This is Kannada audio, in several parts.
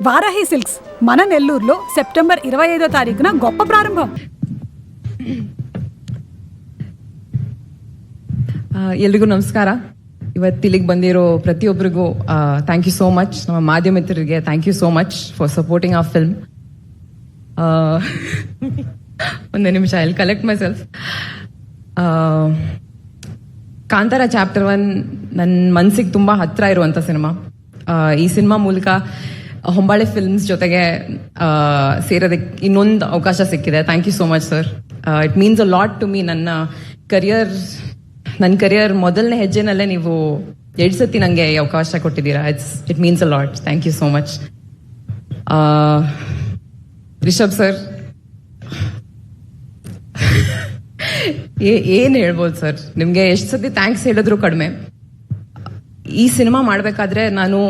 వారాహి సిల్క్స్ మన నెల్లూరులో సెప్టెంబర్ 25వ తారీఖున గొప్ప ప్రారంభం. ಎಲ್ರಿಗೂ ನಮಸ್ಕಾರ. ಇವತ್ತು ಇಲ್ಲಿಗೆ ಬಂದಿರೋ ಪ್ರತಿಯೊಬ್ಬರಿಗೂ ಥ್ಯಾಂಕ್ ಯು ಸೋ ಮಚ್. ನಮ್ಮ ಮಾಧ್ಯಮ ಮಿತ್ರರಿಗೆ thank you so much for supporting our film. ಒಂದೇ ನಿಮಿಷ, I will collect myself. Kantara chapter 1 ನನ್ನ ಮನಸ್ಸಿಗೆ ತುಂಬ ಹತ್ರ ಇರುವಂಥ ಸಿನಿಮಾ. ಈ ಸಿನಿಮಾ ಮೂಲಕ ಹೊಂಬಾಳೆ ಫಿಲ್ಮ್ಸ್ ಜೊತೆಗೆ ಸೇರೋದಕ್ಕೆ ಇನ್ನೊಂದು ಅವಕಾಶ ಸಿಕ್ಕಿದೆ. Thank you so much sir. It means a lot to me. ನನ್ನ ಕರಿಯರ್ ಮೊದಲನೇ ಹೆಜ್ಜೆನಲ್ಲೇ ನೀವು 2 ಸತಿ ನನಗೆ ಈ ಅವಕಾಶ ಕೊಟ್ಟಿದ್ದೀರಾ. It means a lot. Thank you so much. Rishab sir, ಏನು ಹೇಳ್ಬೋದು ಸರ್, ನಿಮಗೆ ಎಷ್ಟು ಸತಿ ಥ್ಯಾಂಕ್ಸ್ ಹೇಳಿದ್ರು ಕಡಿಮೆ. ಈ ಸಿನಿಮಾ ಮಾಡಬೇಕಾದ್ರೆ ನಾನು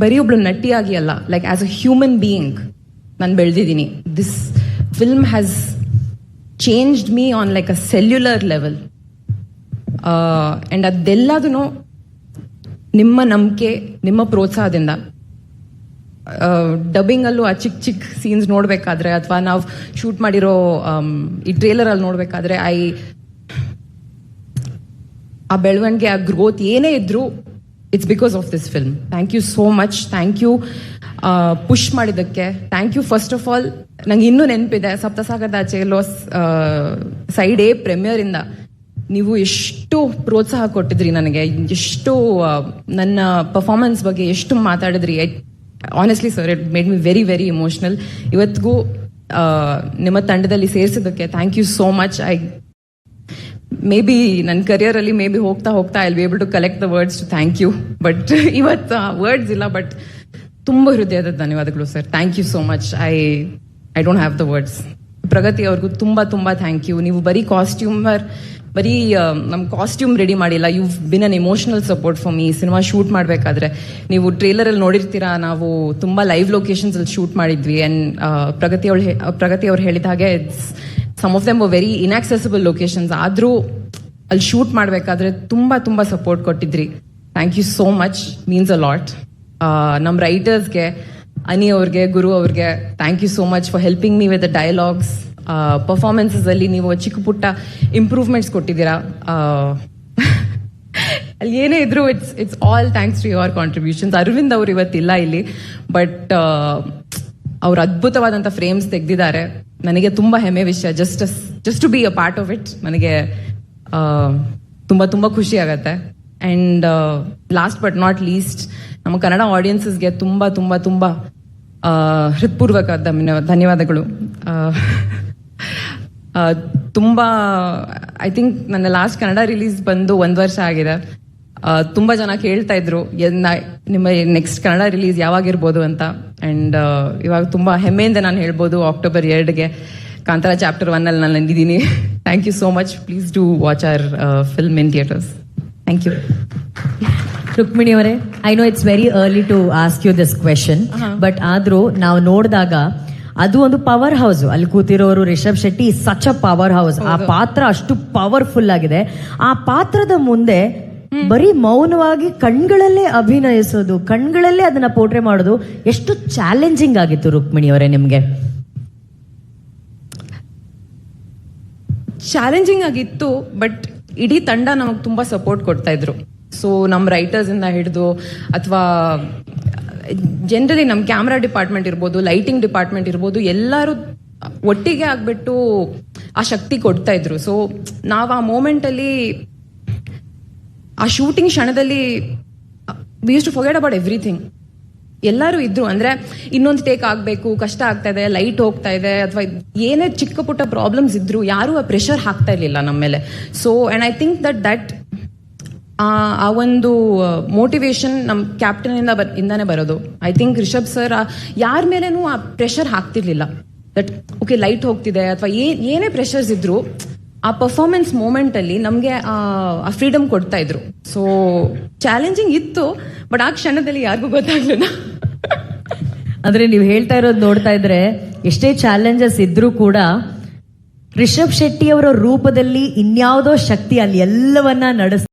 ಬರೀ ಒಬ್ಳು ನಟಿಯಾಗಿ ಅಲ್ಲ, like as a human being ನಾನು ಬೆಳೆದಿದ್ದೀನಿ. This film has changed me on like a cellular level. And ಅದೆಲ್ಲದೂ ನಿಮ್ಮ ನಂಬಿಕೆ, ನಿಮ್ಮ ಪ್ರೋತ್ಸಾಹದಿಂದ. ಡಬ್ಬಿಂಗಲ್ಲೂ ಆ ಚಿಕ್ಕ ಚಿಕ್ಕ ಸೀನ್ಸ್ ನೋಡಬೇಕಾದ್ರೆ ಅಥವಾ ನಾವು ಶೂಟ್ ಮಾಡಿರೋ ಈ ಟ್ರೇಲರಲ್ಲಿ ನೋಡಬೇಕಾದ್ರೆ ಆ ಬೆಳವಣಿಗೆ, ಆ ಗ್ರೋತ್ ಏನೇ ಇದ್ರೂ it's because of this film. Thank you so much. Thank you push ಮಾಡಿದ್ದಕ್ಕೆ. Thank you first of all. ನಂಗೆ ಇನ್ನೂ ನೆನಪಿದೆ, ಸಪ್ತಸಾಗರದಾಚೆ ಎಲ್ಲೋ ಸೈಡ್ ಎ ಪ್ರೀಮಿಯರಿಂದ ನೀವು ಎಷ್ಟು ಪ್ರೋತ್ಸಾಹ ಕೊಟ್ಟಿದ್ರಿ ನನಗೆ, ಎಷ್ಟು ನನ್ನ ಪರ್ಫಾರ್ಮೆನ್ಸ್ ಬಗ್ಗೆ ಎಷ್ಟು ಮಾತಾಡಿದ್ರಿ. Honestly sir, it made me very very emotional. ಇವತ್ತಿಗೂ ನಿಮ್ಮ ತಂಡದಲ್ಲಿ ಸೇರಿಸಿದ್ದಕ್ಕೆ thank you so much. Maybe ನನ್ನ ಕರಿಯರಲ್ಲಿ ಮೇ ಬಿ ಹೋಗ್ತಾ ಹೋಗ್ತಾ I will be able to collect the words to thank you. But ಇವತ್ತು ವರ್ಡ್ಸ್ ಇಲ್ಲ. ಬಟ್ ತುಂಬ ಹೃದಯದ ಧನ್ಯವಾದಗಳು sir. Thank you so much. I don't have the words. Pragathi ಅವ್ರಿಗೂ ತುಂಬ ತುಂಬ ಥ್ಯಾಂಕ್ ಯು. ನೀವು ಬರೀ ನಮ್ಮ ಕಾಸ್ಟ್ಯೂಮ್ ರೆಡಿ ಮಾಡಿಲ್ಲ. You been an emotional support for me. Cinema shoot ಮಾಡಬೇಕಾದ್ರೆ ನೀವು ಟ್ರೇಲರಲ್ಲಿ ನೋಡಿರ್ತೀರಾ, ನಾವು ತುಂಬ ಲೈವ್ ಲೊಕೇಶನ್ಸಲ್ಲಿ ಶೂಟ್ ಮಾಡಿದ್ವಿ. ಆ್ಯಂಡ್ ಪ್ರಗತಿ ಅವ್ರು ಹೇಳಿದ ಹಾಗೆ some of them were very inaccessible locations. ಆದರೂ ಅಲ್ಲಿ ಶೂಟ್ ಮಾಡಬೇಕಾದ್ರೆ ತುಂಬ ತುಂಬ ಸಪೋರ್ಟ್ ಕೊಟ್ಟಿದ್ರಿ. Thank you so much. Means a lot. ನಮ್ಮ ರೈಟರ್ಸ್ಗೆ, ಅನಿ ಅವ್ರಿಗೆ, ಗುರು ಅವ್ರಿಗೆ thank you so much for helping me with the dialogues. Performances ಅಲ್ಲಿ ನೀವು ಚಿಕ್ಕ ಪುಟ್ಟ ಇಂಪ್ರೂವ್ಮೆಂಟ್ಸ್ ಕೊಟ್ಟಿದ್ದೀರಾ. ಅಲ್ಲಿ ಏನೇ ಇದ್ರು it's all thanks to your contributions. Aravind ಅವ್ರು ಇವತ್ತಿಲ್ಲ ಇಲ್ಲಿ, ಬಟ್ ಅವ್ರು ಅದ್ಭುತವಾದಂಥ ಫ್ರೇಮ್ಸ್ ತೆಗೆದಿದ್ದಾರೆ. ನನಗೆ ತುಂಬ ಹೆಮ್ಮೆ ವಿಷಯ. Just to be a part of it ನನಗೆ ತುಂಬ ತುಂಬ ಖುಷಿ ಆಗತ್ತೆ. And last but not least, ನಮ್ಮ ಕನ್ನಡ ಆಡಿಯನ್ಸಸ್ಗೆ ತುಂಬ ತುಂಬ ತುಂಬ ಹೃತ್ಪೂರ್ವಕ ಧನ್ಯವಾದಗಳು. ತುಂಬ ಐ ಥಿಂಕ್ ನನ್ನ ಲಾಸ್ಟ್ ಕನ್ನಡ ರಿಲೀಸ್ ಬಂದು 1 ವರ್ಷ ಆಗಿದೆ. ತುಂಬ ಜನ ಕೇಳ್ತಾ ಇದ್ರು ನಿಮ್ಮ ನೆಕ್ಸ್ಟ್ ಕನ್ನಡ ರಿಲೀಸ್ ಯಾವಾಗಿರ್ಬೋದು ಅಂತ. ಆ್ಯಂಡ್ ಇವಾಗ ತುಂಬ ಹೆಮ್ಮೆಯಿಂದ ನಾನು ಹೇಳ್ಬೋದು, October 2ಗೆ ಕಾಂತಾರ ಚಾಪ್ಟರ್ 1 ನಾನು ನಂದಿದ್ದೀನಿ. Thank you so much. Please do watch our film in theatres. Thank you. Rukmini ಅವರೇ, I know it's very early to ask you this question, but ಆದ್ರೂ ನಾವು ನೋಡಿದಾಗ ಅದು ಒಂದು ಪವರ್ ಹೌಸ್. ಅಲ್ಲಿ ಕೂತಿರೋರು Rishab Shetty such a powerhouse. ಆ ಪಾತ್ರ ಅಷ್ಟು ಪವರ್ಫುಲ್ ಆಗಿದೆ. ಆ ಪಾತ್ರದ ಮುಂದೆ ಬರೀ ಮೌನವಾಗಿ ಕಣ್ಗಳಲ್ಲೇ ಅಭಿನಯಿಸೋದು, ಕಣ್ಗಳಲ್ಲೇ ಅದನ್ನ ಪೋರ್ಟ್ರೇ ಮಾಡೋದು ಎಷ್ಟು ಚಾಲೆಂಜಿಂಗ್ ಆಗಿತ್ತು ರುಕ್ಮಿಣಿ ಅವರೇ ನಿಮ್ಗೆ? ಚಾಲೆಂಜಿಂಗ್ ಆಗಿತ್ತು, ಬಟ್ ಇಡೀ ತಂಡ ನಮಗೆ ತುಂಬ ಸಪೋರ್ಟ್ ಕೊಡ್ತಾ ಇದ್ರು. ಸೊ ನಮ್ಮ ರೈಟರ್ಸ್ ಇಂದ ಹಿಡಿದು ಅಥವಾ ಜನರಲಿ ನಮ್ಮ ಕ್ಯಾಮ್ರಾ ಡಿಪಾರ್ಟ್ಮೆಂಟ್ ಇರ್ಬೋದು, ಲೈಟಿಂಗ್ ಡಿಪಾರ್ಟ್ಮೆಂಟ್ ಇರ್ಬೋದು, ಎಲ್ಲರೂ ಒಟ್ಟಿಗೆ ಆಗ್ಬಿಟ್ಟು ಆ ಶಕ್ತಿ ಕೊಡ್ತಾ ಇದ್ರು. ಸೊ ನಾವು ಆ ಮೂಮೆಂಟಲ್ಲಿ, ಆ ಶೂಟಿಂಗ್ ಕ್ಷಣದಲ್ಲಿ we use to forget about everything. ಎಲ್ಲರೂ ಇದ್ರು. ಅಂದರೆ ಇನ್ನೊಂದು ಟೇಕ್ ಆಗಬೇಕು, ಕಷ್ಟ ಆಗ್ತಾ ಇದೆ, ಲೈಟ್ ಹೋಗ್ತಾ ಇದೆ, ಅಥವಾ ಏನೇ ಚಿಕ್ಕ ಪುಟ್ಟ ಪ್ರಾಬ್ಲಮ್ಸ್ ಇದ್ರು ಯಾರೂ ಆ ಪ್ರೆಷರ್ ಹಾಕ್ತಾ ಇರಲಿಲ್ಲ ನಮ್ಮ ಮೇಲೆ. So and I think that ಆ ಒಂದು ಮೋಟಿವೇಶನ್ ನಮ್ಮ ಕ್ಯಾಪ್ಟನ್ ಇಂದಾನೆ ಬರೋದು. ಐ ಥಿಂಕ್ ರಿಷಬ್ ಸರ್ ಯಾರ ಮೇಲೇನೂ ಆ ಪ್ರೆಷರ್ ಹಾಕ್ತಿರ್ಲಿಲ್ಲ. ದಟ್ ಓಕೆ ಲೈಟ್ ಹೋಗ್ತಿದೆ ಅಥವಾ ಏನೇ ಪ್ರೆಷರ್ಸ್ ಇದ್ರು, ಆ ಪರ್ಫಾರ್ಮೆನ್ಸ್ ಮೂಮೆಂಟಲ್ಲಿ ನಮಗೆ ಆ ಫ್ರೀಡಮ್ ಕೊಡ್ತಾ ಇದ್ರು. ಸೊ ಚಾಲೆಂಜಿಂಗ್ ಇತ್ತು, ಬಟ್ ಆ ಕ್ಷಣದಲ್ಲಿ ಯಾರಿಗೂ ಗೊತ್ತಾಗ್ಲಿಲ್ಲ. ಅಂದ್ರೆ ನೀವು ಹೇಳ್ತಾ ಇರೋದು ನೋಡ್ತಾ ಇದ್ರೆ ಎಷ್ಟೇ ಚಾಲೆಂಜಸ್ ಇದ್ರೂ ಕೂಡ ರಿಷಬ್ ಶೆಟ್ಟಿ ಅವರ ರೂಪದಲ್ಲಿ ಇನ್ಯಾವುದೋ ಶಕ್ತಿ ಅಲ್ಲಿ ಎಲ್ಲವನ್ನ ನಡೆಸ